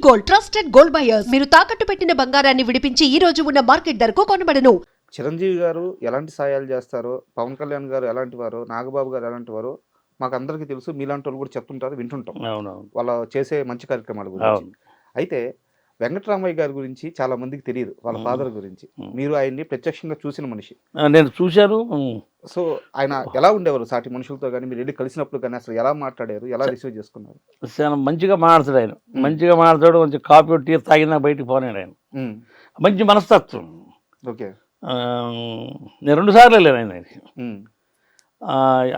Gold, trusted gold buyers. మీరు తాకట్టు పెట్టిన బంగారాన్ని విడిపించి ఈ రోజు ఉన్న మార్కెట్ ధరకు కొనబడను. చిరంజీవి గారు ఎలాంటి సాయాలు చేస్తారో, పవన్ కళ్యాణ్ గారు ఎలాంటి వారో, నాగబాబు గారు ఎలాంటి వారో మాకు అందరికీ తెలుసు. మీలాంటి వాళ్ళు కూడా చెప్తుంటారు, వింటుంటాం వాళ్ళ చేసే మంచి కార్యక్రమాల గురించి. అయితే వెంకటరామయ్య గారి గురించి చాలా మందికి తెలియదు, వాళ్ళ ఫాదర్ గురించి. మీరు ఆయన్ని ప్రత్యక్షంగా చూసిన మనిషి. నేను చూశాను. సో ఆయన ఎలా ఉండేవారు సాటి మనుషులతో కానీ, మీరు వెళ్ళి కలిసినప్పుడు కానీ అసలు ఎలా మాట్లాడారు, ఎలా రిసీవ్ చేసుకున్నారు? చాలా మంచిగా మాట్లాడతాడు ఆయన. మంచిగా మాట్లాడాడు. కొంచెం కాఫీ టీ తాగినా బయటికి పోనాడు ఆయన. మంచి మనస్తత్వం. ఓకే. నేను 2 సార్లు వెళ్ళాను ఆయన.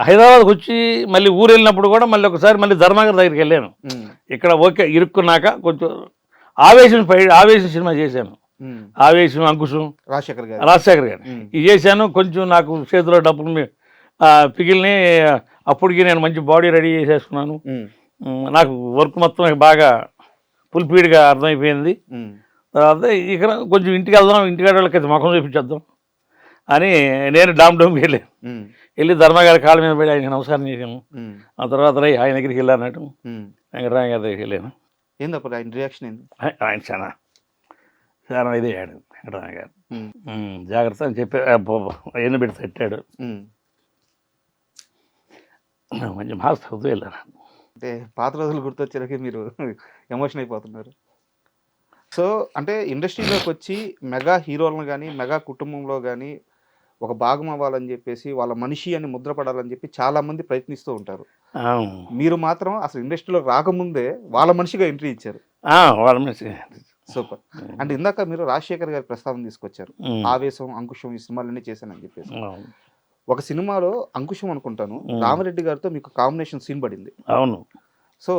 హైదరాబాద్కి వచ్చి మళ్ళీ ఊరు వెళ్ళినప్పుడు కూడా మళ్ళీ ఒకసారి మళ్ళీ ధర్మాగర్ దగ్గరికి వెళ్ళాను. ఇక్కడ ఓకే ఇరుక్కున్నాక కొంచెం ఆవేశం సినిమా చేశాను. ఆవేశం, అంకుశం, రాజశేఖర్ గారు ఇది చేశాను. కొంచెం నాకు చేతిలో డబ్బులు పిగిలిని అప్పటికి నేను మంచి బాడీ రెడీ చేసేసుకున్నాను. నాకు వర్క్ మొత్తం బాగా ఫుల్ఫీడ్గా అర్థమైపోయింది. తర్వాత ఇక కొంచెం ఇంటికి వెళ్దాం, ఇంటికాడ వాళ్ళకి ముఖం చూపించేద్దాం అని నేను డామ్కి వెళ్ళి ధర్మగారి కాళ్ళ మీద పడి ఆయనకి నమస్కారం చేశాను. ఆ తర్వాత ఆయన దగ్గరికి వెళ్ళానట్టు వెంకటరామ గారి దగ్గరికి వెళ్ళాను. ఏందప్పుడు ఆయన రియాక్షన్ ఏంది? ఆయన చాలా ఇది అయ్యాడు వెంకటరామ గారు. జాగ్రత్త అని చెప్పి ఎన్ని పెట్టి తట్టాడు. మంచి మార్క్స్ అవుతూ వెళ్ళాను. అంటే పాత రోజులు గుర్తొచ్చేసరికి మీరు ఎమోషన్ అయిపోతున్నారు. సో అంటే ఇండస్ట్రీలోకి వచ్చి మెగా హీరోలను కానీ, మెగా కుటుంబంలో కానీ ఒక భాగం అవ్వాలని చెప్పేసి, వాళ్ళ మనిషి అని ముద్రపడాలని చెప్పి చాలామంది ప్రయత్నిస్తూ ఉంటారు. మీరు మాత్రం అసలు ఇండస్ట్రీలోకి రాకముందే వాళ్ళ మనిషిగా ఎంట్రీ ఇచ్చారు. వాళ్ళ మనిషి సూపర్. అంటే ఇందాక మీరు రాజశేఖర్ గారి ప్రస్తావన తీసుకొచ్చారు. ఆవేశం, అంకుశం ఈ సినిమాలన్నీ చేశానని చెప్పేసి. ఒక సినిమాలో అంకుశం అనుకుంటాను, రామిరెడ్డి గారితో మీకు కాంబినేషన్ సీన్ పడింది. అవును. సో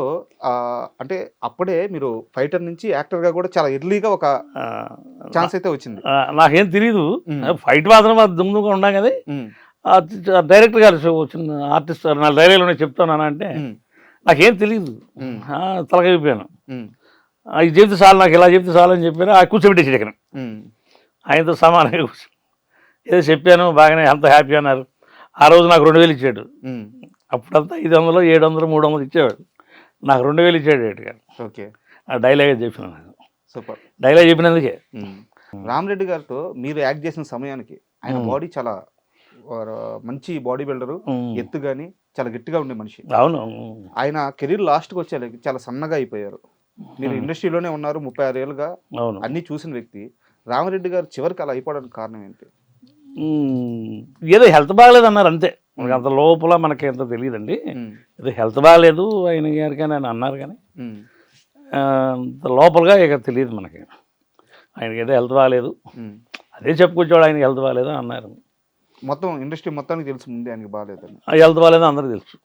అంటే అప్పుడే మీరు ఫైటర్ నుంచి యాక్టర్గా కూడా చాలా ఎర్లీగా ఒక ఛాన్స్ అయితే వచ్చింది. నాకేం తెలీదు, ఫైట్ మాత్రం దుమ్ముగా ఉన్నాం కదా. డైరెక్టర్ గారు వచ్చిన ఆర్టిస్ట్ నా డైరీలోనే చెప్తాను అంటే నాకేం తెలీదు, తలకైపోయాను. ఇది చెప్తే చాలు, నాకు ఇలా చెప్తే చాలు అని చెప్పాను. కూర్చోబెట్టేసి ఇక్కడ ఆయనతో సమానంగా కూర్చో ఏదో చెప్పాను, బాగానే అంత హ్యాపీ అన్నారు. ఆ రోజు నాకు 2000 ఇచ్చాడు. అప్పుడంతా 500, 700, 300 ఇచ్చేవాడు. నాకు 2000 ఇచ్చాడు గారు. ఓకే. ఆ డైలాగే చెప్పిన నాకు. సూపర్. డైలాగ్ చెప్పినందుకే. రామిరెడ్డి గారితో మీరు యాక్ట్ చేసిన సమయానికి ఆయన బాడీ చాలా మంచి బాడీ బిల్డరు, ఎత్తు కానీ చాలా గట్టిగా ఉండే మనిషి. అవును. ఆయన కెరీర్ లాస్ట్కి వచ్చే చాలా సన్నగా అయిపోయారు. మీరు ఇండస్ట్రీలోనే ఉన్నారు 36 ఏళ్ళుగా, అన్నీ చూసిన వ్యక్తి. రామిరెడ్డి గారు చివరికి అలా అయిపోవడానికి కారణం ఏంటి? ఏదో హెల్త్ బాగలేదు అన్నారు అంతే. అంత లోపల మనకి ఎంత తెలియదండి. ఏదో హెల్త్ బాగలేదు ఆయన గారు కానీ ఆయన అన్నారు, కానీ అంత లోపలగా ఇక తెలియదు మనకి. ఆయనకి ఏదో హెల్త్ బాగలేదు, అదే చెప్పుకొచ్చేవాడు ఆయనకి హెల్త్ బాగలేదు అన్నారు. మొత్తం ఇండస్ట్రీ మొత్తానికి తెలుసు ముందే ఆయనకి బాగాలేదని. హెల్త్ బాగాలేదు అందరికీ తెలుసు.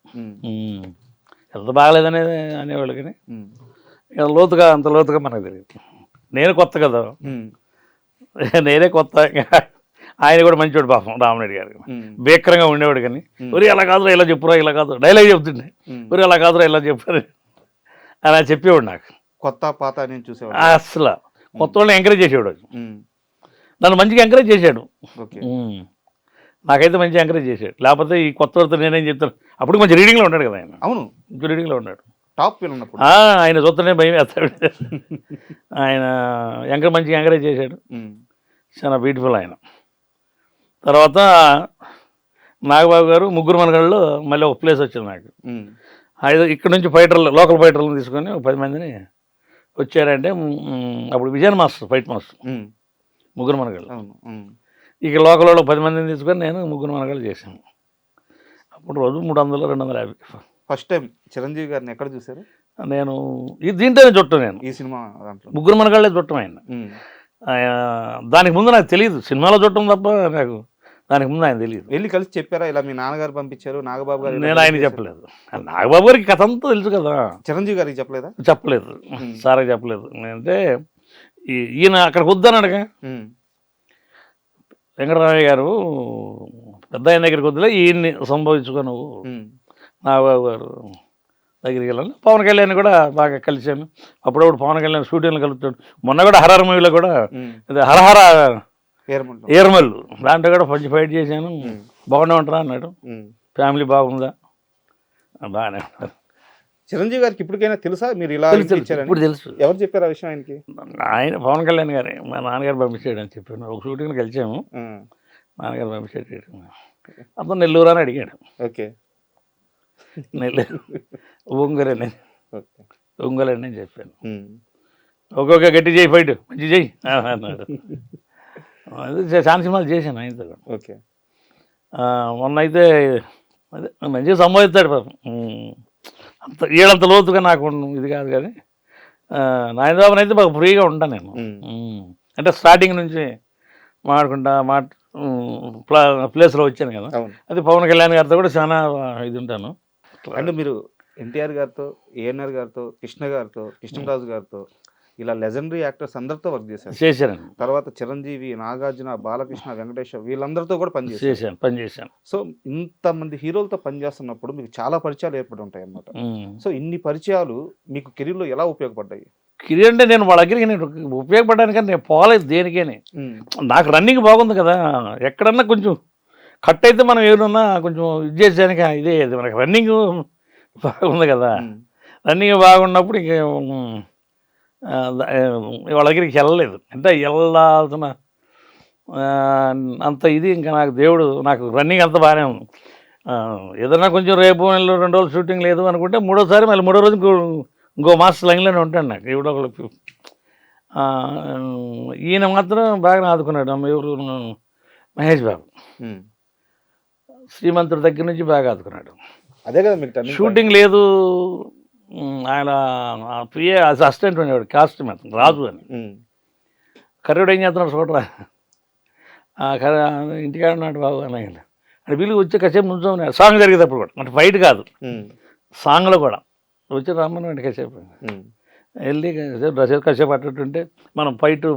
హెల్త్ బాగలేదనేది అనేవాళ్ళు, కానీ అంత లోతుగా మనకు తెలియదు. నేను కొత్త కదా, నేనే కొత్త. ఆయన కూడా మంచివాడు పాపం రామిరెడ్డి గారు, భీకరంగా ఉండేవాడు. కానీ ఒరి అలా కాదురా ఇలా చెప్పురా, ఇలా కాదు డైలాగ్ చెప్తుండే, ఒరి అలా కాదురా ఇలా చెప్పారు అలా చెప్పేవాడు. నాకు కొత్త పాత నేను చూసేవాడు. అసలు కొత్త వాళ్ళని ఎంకరేజ్ చేసేవాడు. నన్ను మంచిగా ఎంకరేజ్ చేశాడు. నాకైతే మంచిగా ఎంకరేజ్ చేశాడు. లేకపోతే ఈ కొత్త వాళ్ళతో నేనేం చెప్తాను. అప్పుడు మంచి రీడింగ్లో ఉన్నాడు కదా ఆయన. అవును, మంచి రీడింగ్లో ఉన్నాడు. టాప్ ఉన్నప్పుడు ఆయన చూస్తూనే భయం వేస్తాడు. ఆయన మంచిగా ఎంకరేజ్ చేశాడు. చాలా బ్యూటిఫుల్ ఆయన. తర్వాత నాగబాబు గారు ముగ్గురు మనగాళ్ళు మళ్ళీ ఒక ప్లేస్ వచ్చింది నాకు. ఇక్కడ నుంచి లోకల్ ఫైటర్లను తీసుకొని 10 మందిని వచ్చారంటే, అప్పుడు విజయన్ మాస్టర్ ఫైట్ మాస్టర్ ముగ్గురు మనగాళ్ళు. ఇక లోకల్ వాళ్ళు 10 మందిని తీసుకొని నేను ముగ్గురు మనగాళ్ళు చేశాను. అప్పుడు రోజు 300, 250. ఫస్ట్ టైం చిరంజీవి గారిని ఎక్కడ చూసారు? నేను దీంట్లోనే చుట్టం. నేను ఈ సినిమా దాంట్లో ముగ్గురు మనగాళ్ళే చుట్టం ఆయన. దానికి ముందు నాకు తెలియదు, సినిమాలో చుట్టం తప్ప నాకు దానికి ముందు ఆయన తెలియదు. వెళ్ళి కలిసి చెప్పారా ఇలా మీ నాన్నగారు పంపించారు నాగబాబు గారు? నేను ఆయన చెప్పలేదు. నాగబాబు గారికి కథ అంతా తెలుసు కదా. చిరంజీవి గారికి చెప్పలేదా? చెప్పలేదు, సార్కి చెప్పలేదు. అంటే ఈయన అక్కడికి వద్దన్నాడుగా వెంకటరామయ్య గారు, పెద్ద ఆయన దగ్గరికి వద్దులే, ఈయన్ని సంభవించుకో నువ్వు నాగబాబు గారు దగ్గరికి వెళ్ళాను. పవన్ కళ్యాణ్ కూడా బాగా కలిశాను. అప్పుడప్పుడు పవన్ కళ్యాణ్ షూటింగ్లు కలుపుతాడు. మొన్న కూడా హరహర మూవీలో కూడా హరహర ఏర్మల్లు దాంట్లో కూడా కొంచెం ఫైట్ చేశాను. బాగానే ఉంటారా అన్నాడు. ఫ్యామిలీ బాగుందా? బాగానే ఉంటారు. చిరంజీవి గారికి ఇప్పటికైనా తెలుసా మీరు ఇలా తెలుసు, తెలుసు, ఇచ్చారని? ఇప్పుడు తెలుసు. ఎవరు చెప్పారు ఆ విషయం ఆయనకి? ఆయన పవన్ కళ్యాణ్ గారే మా నాన్నగారు పంపించాడు అని చెప్పాను. ఒక షూటింగ్ కలిసాము, ఆ, నాన్నగారు పంపించాడు. అతను నెల్లూరు అని అడిగాడు. ఓకే నెల్లూరు ఒంగోలండి, ఓకే. ఒంగోలండి అని చెప్పాను. ఉమ్, ఒక్కొక్క గట్టి చేయి ఫైట్ మంచి చేయి అన్నాడు. అదే చాలా సినిమాలు చేశాను ఆయనతో కూడా. ఓకే. మొన్న అయితే అదే మంచిగా సంబోధిస్తాడు పాపం. అంత వీళ్ళంత లోతుగా నాకు ఇది కాదు కానీ నాయనబాబుని అయితే బాగా ఫ్రీగా ఉంటాను నేను. అంటే స్టార్టింగ్ నుంచి మాట్లాడుకుంటా ప్లేస్లో వచ్చాను కదా, అవును. అది పవన్ కళ్యాణ్ గారితో కూడా చాలా ఇది ఉంటాను. అండ్ మీరు ఎన్టీఆర్ గారితో, ఏఎన్ఆర్ గారితో, కృష్ణ గారితో, కృష్ణరాజు గారితో ఇలా లెజెండరీ యాక్టర్స్ అందరితో వర్క్ చేశారు. చేశాను, తర్వాత చిరంజీవి, నాగార్జున, బాలకృష్ణ, వెంకటేశ్వర వీళ్ళందరితో కూడా పనిచేశారు. పనిచేశాను. సో ఇంతమంది హీరోలతో పనిచేస్తున్నప్పుడు మీకు చాలా పరిచయాలు ఏర్పడి ఉంటాయి అన్నమాట. సో ఇన్ని పరిచయాలు మీకు కెరీర్లో ఎలా ఉపయోగపడ్డాయి? కెరీర్ అంటే నేను వాళ్ళ దగ్గరికి నేను ఉపయోగపడడానికని నేను పోలేదు దేనికేని. నాకు రన్నింగ్ బాగుంది కదా, ఎక్కడన్నా కొంచెం కట్ అయితే మనం ఏమన్నా కొంచెం ఇది చేసానికి ఇదే మనకి రన్నింగ్ బాగుంది కదా. రన్నింగ్ బాగున్నప్పుడు ఇంక వాళ్ళ దగ్గరికి వెళ్ళలేదు. అంటే వెళ్ళాల్సిన అంత ఇది ఇంకా నాకు దేవుడు నాకు రన్నింగ్ అంత బాగానే ఉంది. ఏదన్నా కొంచెం రేపు 2 రోజులు షూటింగ్ లేదు అనుకుంటే మూడోసారి మళ్ళీ 3వ రోజు ఇంకో మాస్టర్ లైన్లోనే ఉంటాను. నాకు ఎవడో ఒకళ్ళు ఈయన మాత్రం బాగా ఆదుకున్నాడు. ఎవరు మహేష్ బాబు శ్రీమంతుడి దగ్గర నుంచి బాగా ఆదుకున్నాడు. అదే కదా మీకు షూటింగ్ లేదు, ఆయన పిఏ అసిస్టెంట్ ఉండేవాడు కాస్ట్యూమ్ అతను రాజు అని. కర్రీడు ఏం చేస్తున్నాడు చూడరా, ఇంటికాడ ఉన్నాడు బాబు అని ఆయన అంటే వీళ్ళు వచ్చి కాసేపు నుంచోమని సాంగ్ జరిగేటప్పుడు కూడా, అంటే ఫైట్ కాదు సాంగ్లో కూడా వచ్చి రమ్మని కాసేపు వెళ్ళి కాసేపు అట్టుంటే మనం ఫైట్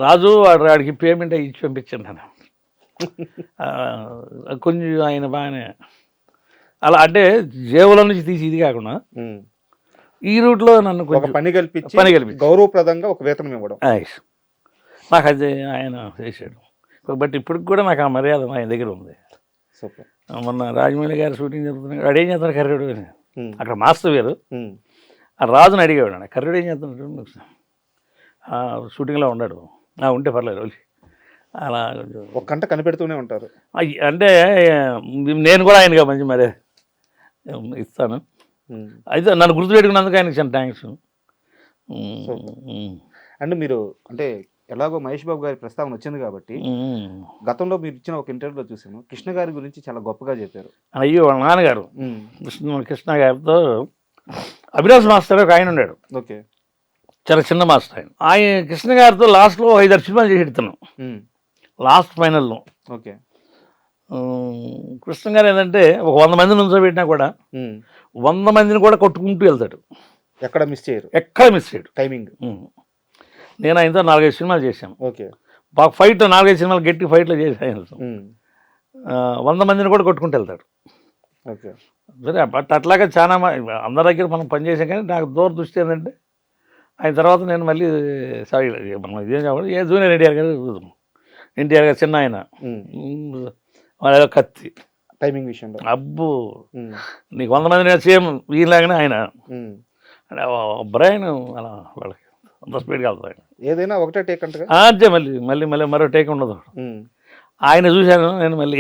రాజు వాడికి పేమెంట్ ఇచ్చి పంపించాను నేను. కొంచెం ఆయన బాగానే అలా అంటే జేబుల నుంచి తీసి ఇది కాకుండా ఈ రూట్లో నన్ను కొంచెం పని కల్పించి గౌరవప్రదంగా ఒక వేతనం ఇవ్వడం నాకు అది ఆయన చేశాడు. బట్ ఇప్పటికి కూడా నాకు ఆ మర్యాద ఆయన దగ్గర ఉంది. మొన్న రాజమౌళి గారి షూటింగ్ జరుగుతున్నాడు, అడేం చేస్తాడు కర్రీడు అని, అక్కడ మాస్టర్ వేరు. ఆ రాజుని అడిగేవాడు, కర్రీడు ఏం చేస్తున్నాడు, షూటింగ్లో ఉన్నాడు, ఉంటే పర్లేదు అలా ఒక గంట కనిపెడుతూనే ఉంటారు. అంటే నేను కూడా ఆయనగా మంచి మరే ఇస్తాను. అయితే నన్ను గుర్తుపెట్టుకున్నందుకు ఆయనకి చాలా థ్యాంక్స్. అండ్ మీరు అంటే ఎలాగో మహేష్ బాబు గారి ప్రస్తావన వచ్చింది కాబట్టి గతంలో మీరు ఇచ్చిన ఒక ఇంటర్వ్యూలో చూసాను, కృష్ణ గారి గురించి చాలా గొప్పగా చెప్పారు. అయ్యో వాళ్ళ నాన్నగారు కృష్ణ గారితో అభిలాష్ మాస్టర్ ఒక ఆయన ఉన్నాడు. ఓకే. చాలా చిన్న మాస్టర్ ఆయన. కృష్ణ గారితో లాస్ట్లో 5-6 సినిమాలు చేసి ఎడుతున్నాం లాస్ట్ ఫైనల్లో. ఓకే. కృష్ణ గారు ఏంటంటే ఒక 100 మందిని నుంచోబెట్టినా కూడా 100 మందిని కూడా కొట్టుకుంటూ వెళ్తాడు, ఎక్కడ మిస్ చేయరు, ఎక్కడ మిస్ చేయడు టైమింగ్. నేను ఆయనతో 4-5 సినిమాలు చేశాను. ఓకే. బాగా ఫైట్ 4-5 సినిమాలు గట్టి ఫైట్లో చేశాను. 100 మందిని కూడా కొట్టుకుంటూ వెళ్తాడు. ఓకే. సరే బట్ అట్లాగా చాలా అందరి దగ్గర మనం పనిచేసాం. కానీ నాకు దూరదృష్టి ఏంటంటే ఆయన తర్వాత నేను మళ్ళీ సారీ మనం ఇదేం చెప్పాలి, జూనియర్ ఎన్టీఆర్ గారు చిన్న ఆయన వాళ్ళ కత్తి టైమింగ్ విషయంలో అబ్బు నీకు 100 మంది సేమ్ వీళ్ళలాగానే ఆయన బ్రెయిన్ అలా వాళ్ళకి అంత స్పీడ్గా వెళ్తాయి. ఏదైనా ఒకటే టేక్ అంటే అంతే, మళ్ళీ మళ్ళీ మళ్ళీ మరో టేక్ ఉండదు. ఆయన చూశాను నేను మళ్ళీ